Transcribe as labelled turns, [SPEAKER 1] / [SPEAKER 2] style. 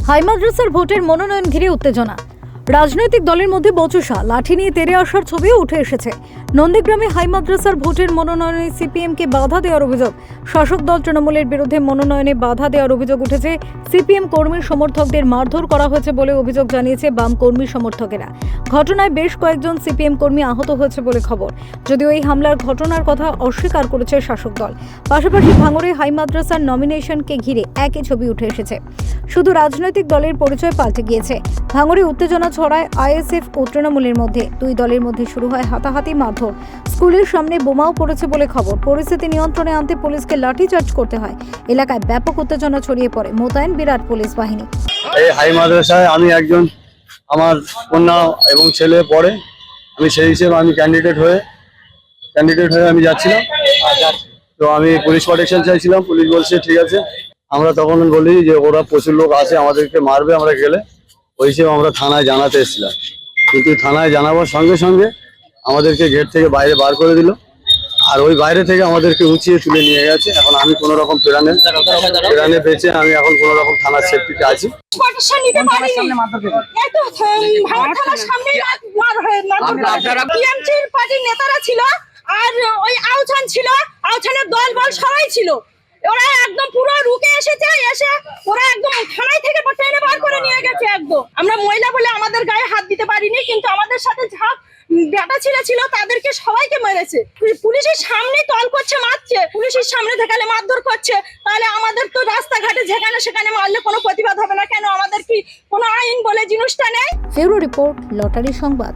[SPEAKER 1] High মাদ্রাসার ভোটের মনোনয়ন ঘিরে উত্তেজনা। রাজনৈতিক দলের মধ্যে বচসা, লাঠি নিয়ে তেড়ে আসার ছবিও উঠে এসেছে। নন্দীগ্রামে হাই মাদ্রাসার ভোটের মনোনয়নে সিপিএমকে বাধা দেওয়ার অভিযোগ। শাসক দল তৃণমূলের বিরুদ্ধে মনোনয়নে বাধা দেওয়ার অভিযোগ উঠেছে। সিপিএম কর্মী সমর্থকদের মারধর করা হয়েছে বলে অভিযোগ জানিয়েছে বাম কর্মী সমর্থকেরা। ঘটনায় বেশ কয়েকজন সিপিএম কর্মী আহত হয়েছে বলে খবর। যদিও এই হামলার ঘটনার কথা অস্বীকার করেছে শাসক দল। পাশাপাশি ভাঙড়ে হাই মাদ্রাসার নমিনেশনকে ঘিরে একই ছবি উঠে এসেছে। শুধু রাজনৈতিক দলের পরিচয় পাল্টে গিয়েছে। ভাঙড়ে উত্তেজনা ছড়ায় আইএসএফ ও তৃণমূলের মধ্যে। দুই দলের মধ্যে শুরু হয় হাতাহাতি, মারধর। স্কুলের সামনে বোমাও পড়েছে বলে খবর। পরিস্থিতি নিয়ন্ত্রণে আনতে পুলিশকে লাঠিচার্জ করতে হয়। এলাকায় ব্যাপক উত্তেজনা ছড়িয়ে পড়ে। মোতায়েন বিরাট পুলিশ বাহিনী।
[SPEAKER 2] এই হাই মাদ্রাসায় আমি একজন, আমার কন্যা এবং ছেলে পড়ে। আমি সেই হিসেবে আমি ক্যান্ডিডেট হয়ে আমি যাচ্ছিলাম। তো আমি পুলিশ প্রোটেকশন চাইছিলাম। পুলিশ বলছে ঠিক আছে। আমরা তখন বলি যে ওরা প্রচুর লোক আসে, আমাদেরকে মারবে আমরা গেলে। ওই হিসেবে আমরা থানায় জানাতে এসেছিলাম, কিন্তু থানায় জানাবার সঙ্গে সঙ্গে আমাদেরকে গেট থেকে বাইরে বার করে দিল। আর ওই বাইরে থেকে আমাদেরকে উঁচিয়ে তুলে নিয়ে গেছে। এখন আমি কোনো রকম প্রাণে বেঁচে আমি এখন কোনো রকম থানার সেফটিতে আছি।
[SPEAKER 3] নেতারা ছিল আর ওই আউছান ছিল, আউছানের দল বল সবাই ছিল। ওরা একদম পুরো রুকে এসেছে, এসে ওরা একদম থানায় থেকে টেনে বার করে নিয়ে গেছে। একদম আমরা মহিলা বলে আমাদের গায়ে হাত দিতে পারিনি, কিন্তু আমাদের সাথে যা বেটা ছিল তাদেরকে সবাইকে মেরেছে। পুলিশের সামনে তল করছে, মারছে। পুলিশের সামনে দেখালে মারধর করছে। তাহলে আমাদের তো রাস্তাঘাটে যেখানে সেখানে মারলে কোনো প্রতিবাদ হবে না কেন? আমাদের কি কোনো আইন বলে জিনিসটা নেই?
[SPEAKER 1] ফেরো রিপোর্ট, লটারি সংবাদ।